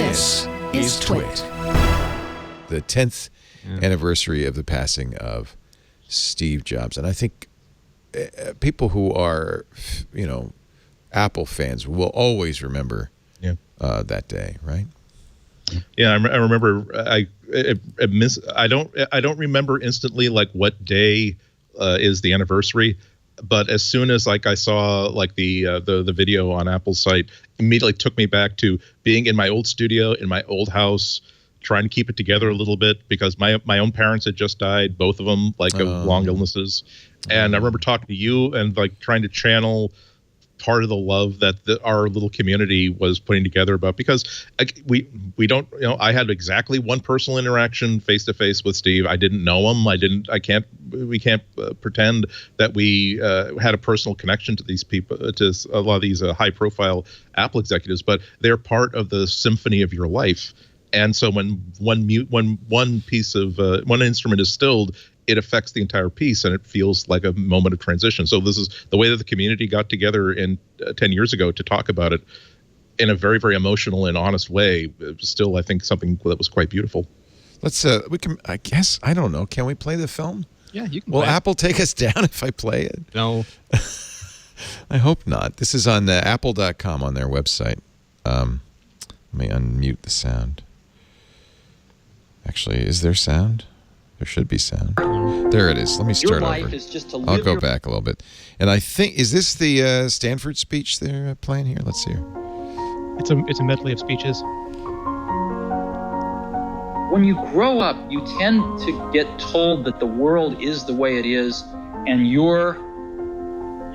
This is TWiT. The 10th anniversary of the passing of Steve Jobs. And I think people who are, Apple fans will always remember that day, right? Yeah, I remember. I don't remember instantly like what day is the anniversary, but as soon as I saw the video on Apple's site, immediately took me back to being in my old studio in my old house, trying to keep it together a little bit because my own parents had just died, both of them of long illnesses, and I remember talking to you and trying to channel part of the love that our little community was putting together about, because we don't, I had exactly one personal interaction face to face with Steve. I didn't know him. We can't pretend that we had a personal connection to these people, to a lot of these high profile Apple executives, but they're part of the symphony of your life. And so when one piece of one instrument is stilled, it affects the entire piece, and it feels like a moment of transition. So this is the way that the community got together 10 years ago to talk about it in a very, very emotional and honest way. It was still, I think, something that was quite beautiful. Let's we can, I guess, I don't know, can we play the film? Yeah, you can. Will Apple take us down if I play it? No. I hope not. This is on apple.com on their website. Let me unmute the sound. Actually, is there sound? There should be sound. There it is. Let me start over. I'll go back a little bit. And I think, is this the Stanford speech they're playing here? Let's see here. It's a medley of speeches. When you grow up, you tend to get told that the world is the way it is, and your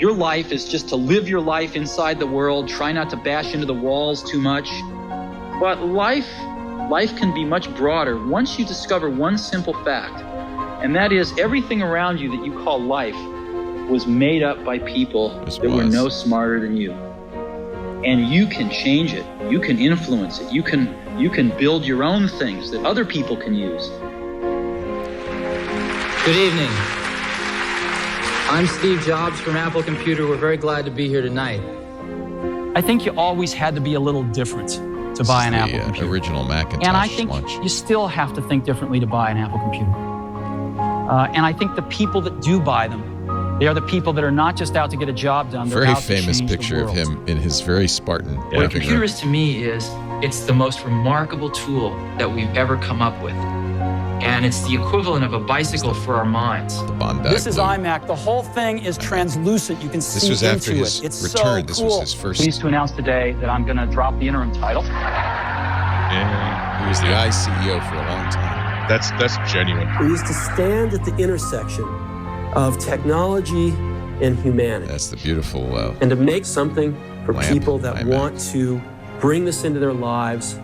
life is just to live your life inside the world, try not to bash into the walls too much. But life can be much broader once you discover one simple fact, and that is everything around you that you call life was made up by people that were no smarter than you. And you can change it. You can influence it. You can build your own things that other people can use. Good evening. I'm Steve Jobs from Apple Computer. We're very glad to be here tonight. I think you always had to be a little different to buy an Apple computer. Original Macintosh and I think launch. You still have to think differently to buy an Apple computer. And I think the people that do buy them, they are the people that are not just out to get a job done. They're Very out to famous change the picture of world. him in his very Spartan What a living computer room. is to me is, it's the most remarkable tool that we've ever come up with. And it's the equivalent of a bicycle for our minds. The Bondi This is Blue. iMac. The whole thing is translucent. You can see This was after into his it. It's return. so This cool. was his first. Pleased to announce today that I'm going to drop the interim title. He was the iCEO for a long time. That's genuine. We used to stand at the intersection of technology and humanity. That's the beautiful. And to make something for lamp people that iMac. want to bring this into their lives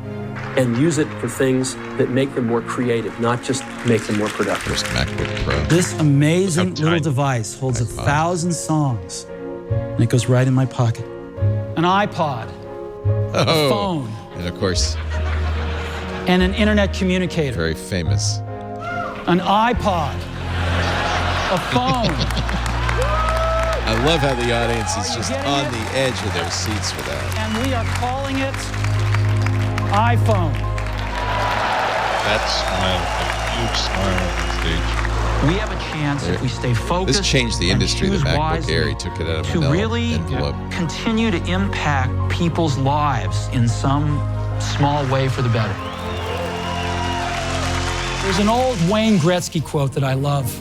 and use it for things that make them more creative, not just make them more productive. First MacBook Pro. This amazing little tiny. device holds iPod. 1,000 songs, and it goes right in my pocket. An iPod, a phone, And of course, and an internet communicator. very famous. An iPod, a phone. I love how the audience is just on the edge of their seats for that. And we are calling it iPhone. That smile, a huge smile on stage. We have a chance if we stay focused. This changed the industry, the and choose MacBook wisely, Air. He took it out of to an really envelope. continue to impact people's lives in some small way for the better. There's an old Wayne Gretzky quote that I love.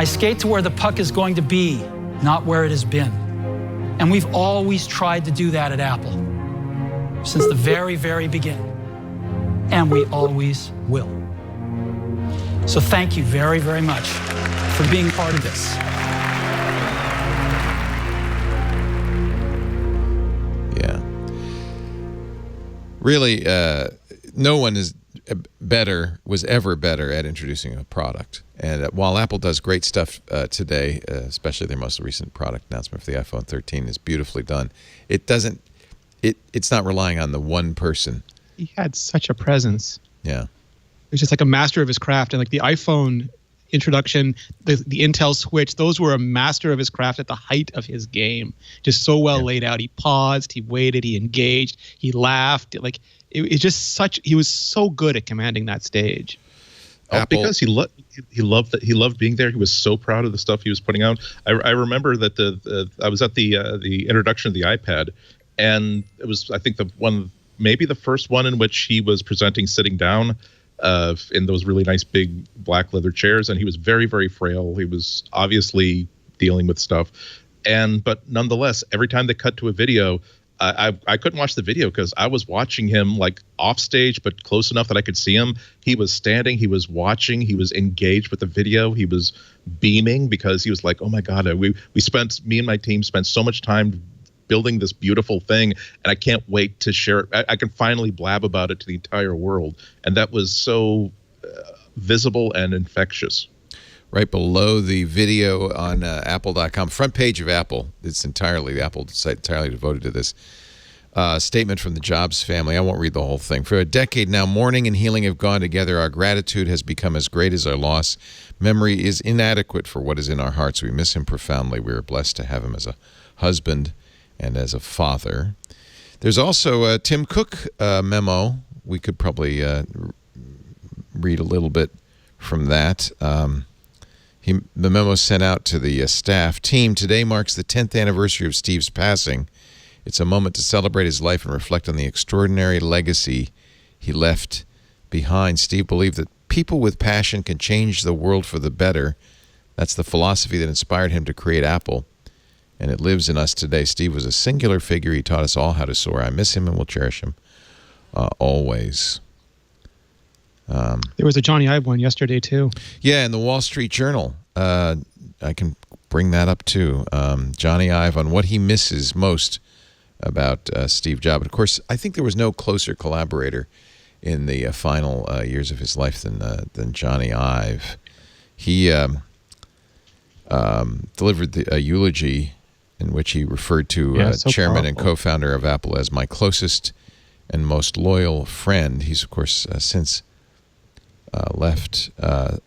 I skate to where the puck is going to be, not where it has been. And we've always tried to do that at Apple, since the very, very beginning. And we always will. So thank you very, very much for being part of this. Yeah. Really, no one was ever better at introducing a product. And while Apple does great stuff today, especially their most recent product announcement for the iPhone 13 is beautifully done, it's not relying on the one person. He had such a presence. Yeah. He was just like a master of his craft. And like the iPhone, introduction, the Intel switch, those were a master of his craft at the height of his game. Just so well laid out. He paused, he waited, he engaged, he laughed. Like it's just he was so good at commanding that stage. Because he loved being there. He was so proud of the stuff he was putting out. I remember that I was at the introduction of the iPad, and it was, I think, maybe the first one in which he was presenting sitting down in those really nice big black leather chairs, and he was very, very frail. He was obviously dealing with stuff, but nonetheless, every time they cut to a video, I couldn't watch the video because I was watching him like off stage, but close enough that I could see him. He was standing, he was watching, he was engaged with the video, he was beaming because he was like, oh my God, me and my team spent so much time building this beautiful thing, and I can't wait to share it. I can finally blab about it to the entire world. And that was so visible and infectious. Right below the video on Apple.com, front page of Apple, it's entirely, the Apple site entirely devoted to this statement from the Jobs family. I won't read the whole thing. For a decade now, mourning and healing have gone together. Our gratitude has become as great as our loss. Memory is inadequate for what is in our hearts. We miss him profoundly. We are blessed to have him as a husband and as a father. There's also a Tim Cook memo. We could probably read a little bit from that. The memo sent out to the staff. Team, today marks the 10th anniversary of Steve's passing. It's a moment to celebrate his life and reflect on the extraordinary legacy he left behind. Steve believed that people with passion can change the world for the better. That's the philosophy that inspired him to create Apple, and it lives in us today. Steve was a singular figure. He taught us all how to soar. I miss him and will cherish him always. There was a Johnny Ive one yesterday, too. Yeah, in the Wall Street Journal. I can bring that up, too. Johnny Ive on what he misses most about Steve Jobs. Of course, I think there was no closer collaborator in the final years of his life than Johnny Ive. He delivered a eulogy in which he referred to chairman and co-founder of Apple as my closest and most loyal friend. He's, of course, since left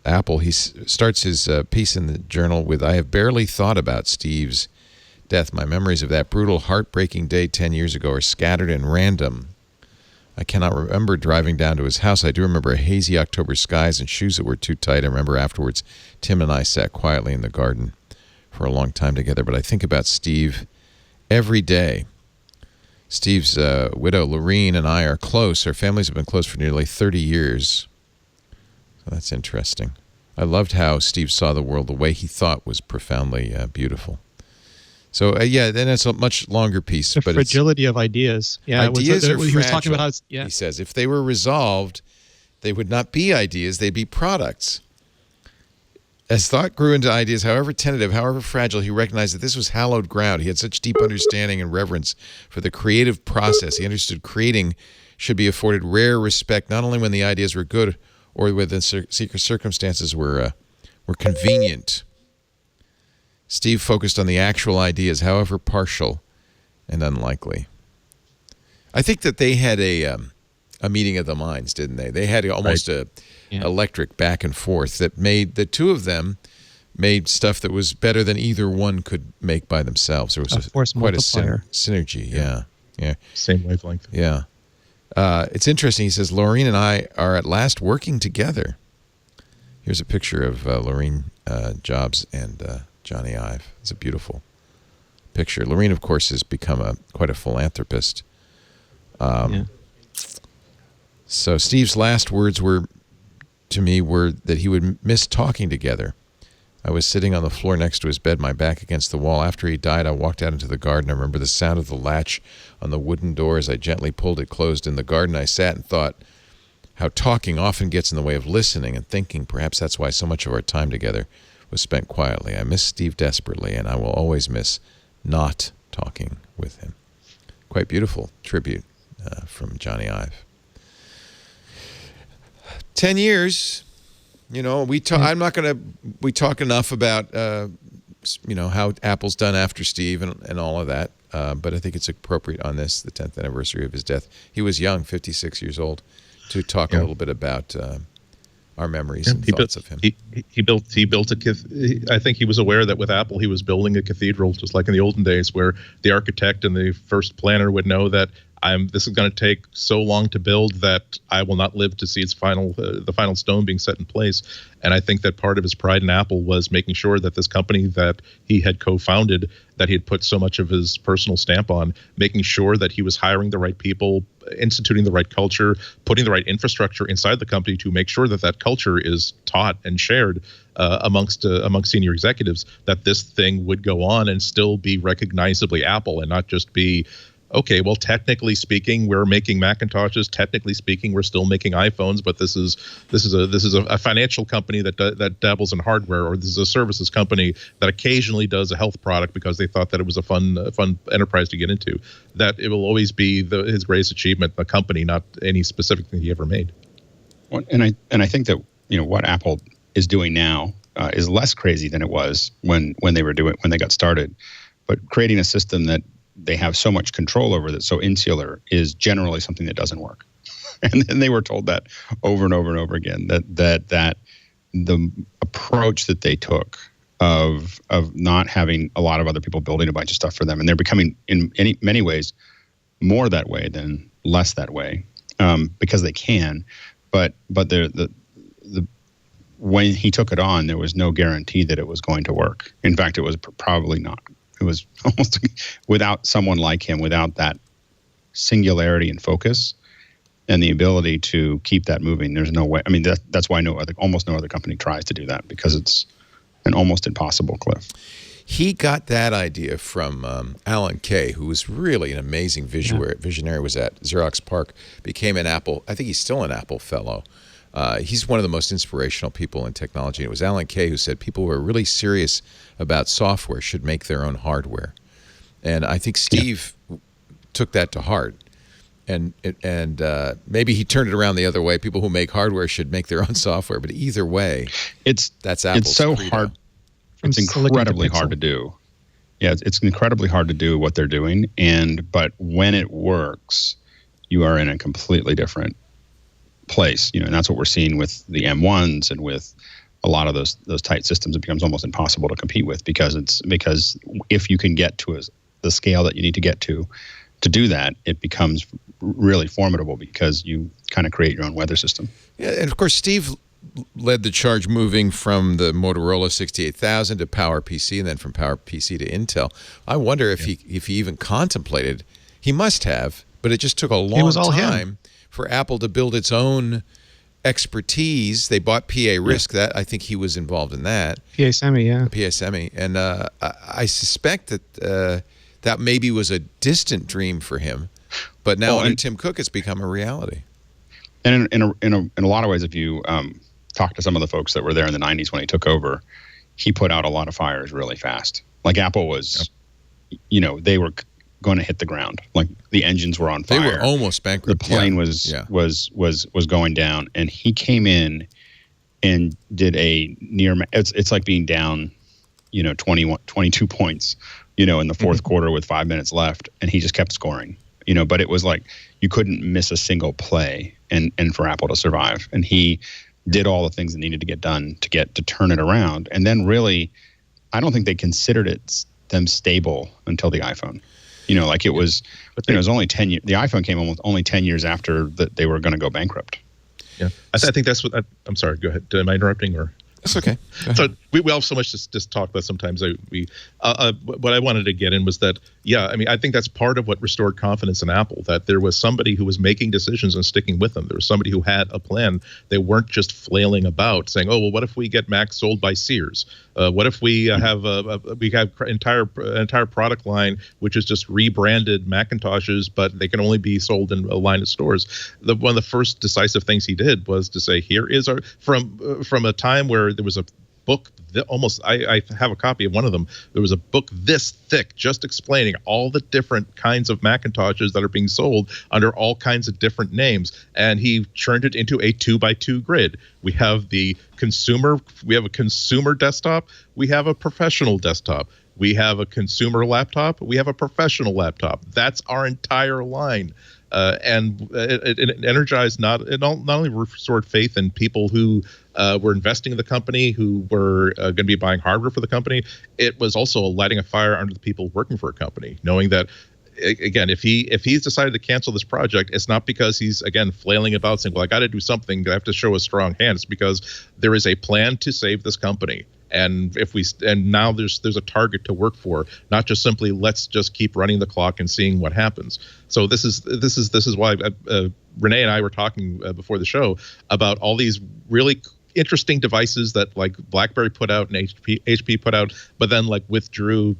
Apple. He starts his piece in the Journal with, I have barely thought about Steve's death. My memories of that brutal, heartbreaking day 10 years ago are scattered and random. I cannot remember driving down to his house. I do remember hazy October skies and shoes that were too tight. I remember afterwards Tim and I sat quietly in the garden for a long time together. But I think about Steve every day. Steve's widow, Lorene, and I are close. Our families have been close for nearly 30 years. So that's interesting. I loved how Steve saw the world the way he thought was profoundly beautiful. So, then it's a much longer piece. The but fragility of ideas. Yeah, ideas are fragile. He was talking about how he says, if they were resolved, they would not be ideas, they'd be products. As thought grew into ideas, however tentative, however fragile, he recognized that this was hallowed ground. He had such deep understanding and reverence for the creative process. He understood creating should be afforded rare respect, not only when the ideas were good or when the circumstances were convenient. Steve focused on the actual ideas, however partial and unlikely. I think that they had a meeting of the minds, didn't they? They had almost electric back and forth that made the two of them made stuff that was better than either one could make by themselves. There was quite a synergy. Yeah. Same wavelength. Yeah. It's interesting. He says, Lorene and I are at last working together. Here's a picture of Lorene Jobs and Johnny Ive. It's a beautiful picture. Lorene, of course, has become quite a philanthropist. So Steve's last words to me were that he would miss talking together. I was sitting on the floor next to his bed, my back against the wall. After he died, I walked out into the garden. I remember the sound of the latch on the wooden door as I gently pulled it closed. In the garden, I sat and thought how talking often gets in the way of listening and thinking. Perhaps that's why so much of our time together was spent quietly. I miss Steve desperately, and I will always miss not talking with him. Quite beautiful tribute from Johnny Ive. 10 years, we talk enough about, how Apple's done after Steve and all of that. But I think it's appropriate on this, the 10th anniversary of his death. He was young, 56 years old, to talk a little bit about our memories and thoughts of him. He built I think he was aware that with Apple he was building a cathedral, just like in the olden days, where the architect and the first planner would know that this is going to take so long to build that I will not live to see its the final stone being set in place. And I think that part of his pride in Apple was making sure that this company that he had co-founded, that he had put so much of his personal stamp on, making sure that he was hiring the right people, instituting the right culture, putting the right infrastructure inside the company to make sure that that culture is taught and shared amongst senior executives, that this thing would go on and still be recognizably Apple and not just be, okay, well, technically speaking, we're making Macintoshes. Technically speaking, we're still making iPhones, but this is a financial company that dabbles in hardware, or this is a services company that occasionally does a health product because they thought that it was a fun enterprise to get into. That it will always be his greatest achievement, the company, not any specific thing he ever made. Well, and I think that what Apple is doing now is less crazy than it was when they got started, but creating a system that they have so much control over that's so insular is generally something that doesn't work. And then they were told that over and over and over again, that the approach that they took of not having a lot of other people building a bunch of stuff for them, and they're becoming in many ways more that way than less that way, because they can. But when he took it on, there was no guarantee that it was going to work. In fact, it was probably not. It was almost without someone like him, without that singularity and focus and the ability to keep that moving, there's no way. I mean, that's why almost no other company tries to do that, because it's an almost impossible cliff. He got that idea from Alan Kay, who was really an amazing visionary, was at Xerox PARC, became an Apple, I think he's still an Apple fellow. He's one of the most inspirational people in technology. It was Alan Kay who said people who are really serious about software should make their own hardware. And I think Steve took that to heart. And maybe he turned it around the other way. People who make hardware should make their own software. But either way, that's Apple's It's so credo. hard. It's incredibly hard to do. Yeah, it's incredibly hard to do what they're doing. But when it works, you are in a completely different place, and that's what we're seeing with the M1s and with a lot of those tight systems. It becomes almost impossible to compete with, because if you can get to the scale that you need to get to do that, it becomes really formidable, because you kind of create your own weather system. Yeah, and of course Steve led the charge moving from the Motorola 68000 to PowerPC, and then from PowerPC to Intel. I wonder if he even contemplated. He must have, but it just took a long time for Apple to build its own expertise. They bought PA Risk. That I think he was involved in that. PA Semi, yeah. PA Semi, and I suspect that that maybe was a distant dream for him, but now under Tim Cook, it's become a reality. And in a lot of ways, if you talk to some of the folks that were there in the 90s when he took over, he put out a lot of fires really fast. Like Apple was, they were going to hit the ground. Like the engines were on fire. They were almost bankrupt. The plane was going down, and he came in and did a near. It's like being down, 22 points, in the fourth quarter with 5 minutes left, and he just kept scoring. But it was like you couldn't miss a single play, and for Apple to survive. And he did all the things that needed to get done to turn it around. And then really, I don't think they considered them stable until the iPhone. It was, it was only 10 years. The iPhone came almost only 10 years after that they were going to go bankrupt. Yeah, I think that's what. I'm sorry. Go ahead. Am I interrupting or? That's okay. So we have so much to just talk about sometimes. What I wanted to get in was that, I think that's part of what restored confidence in Apple, that there was somebody who was making decisions and sticking with them. There was somebody who had a plan. They weren't just flailing about saying, oh, well, what if we get Mac sold by Sears? What if we have entire product line which is just rebranded Macintoshes, but they can only be sold in a line of stores? One of the first decisive things he did was to say, here is our from a time where there was a book I have a copy of one of them. There was a book this thick just explaining all the different kinds of Macintoshes that are being sold under all kinds of different names, and he turned it into a 2x2 grid. We have a consumer desktop, we have a professional desktop, we have a consumer laptop, we have a professional laptop. That's our entire line. and it energized not only restored faith in people who were investing in the company, who were going to be buying hardware for the company. It was also lighting a fire under the people working for a company, knowing that, again, if he's decided to cancel this project, it's not because he's, again, flailing about saying, well, I got to do something, I have to show a strong hand. It's because there is a plan to save this company. And now there's a target to work for, not just simply let's just keep running the clock and seeing what happens. So this is why Rene and I were talking before the show about all these really interesting devices that like BlackBerry put out and HP put out, but then like withdrew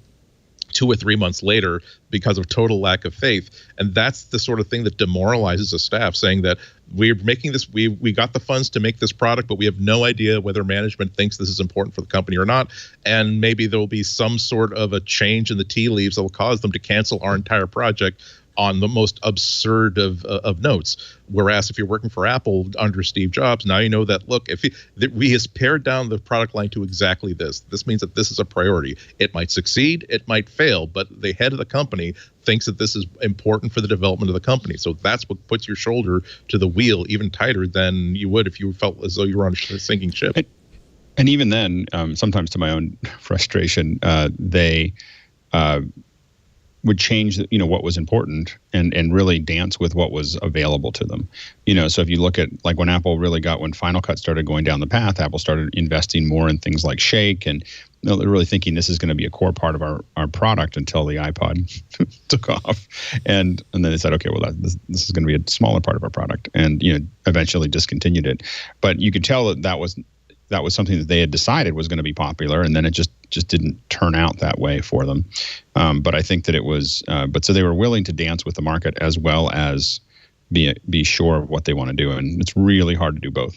2 or 3 months later because of total lack of faith. And that's the sort of thing that demoralizes a staff, saying that we're making this, we got the funds to make this product, but we have no idea whether management thinks this is important for the company or not. And maybe there will be some sort of a change in the tea leaves that will cause them to cancel our entire project on the most absurd of notes. Whereas if you're working for Apple under Steve Jobs, now you know that, look, if he has pared down the product line to exactly this means that this is a priority. It might succeed, it might fail, but the head of the company thinks that this is important for the development of the company. So that's what puts your shoulder to the wheel even tighter than you would if you felt as though you were on a sinking ship. And even then, sometimes to my own frustration, they would change, what was important and really dance with what was available to them. So if you look at like when Final Cut started going down the path, Apple started investing more in things like Shake, and they're really thinking this is going to be a core part of our product until the iPod took off. And then they said, okay, well, this is going to be a smaller part of our product, and eventually discontinued it. But you could tell that was something that they had decided was going to be popular, and then it just didn't turn out that way for them. But I think that it was, so they were willing to dance with the market as well as be sure of what they want to do. And it's really hard to do both.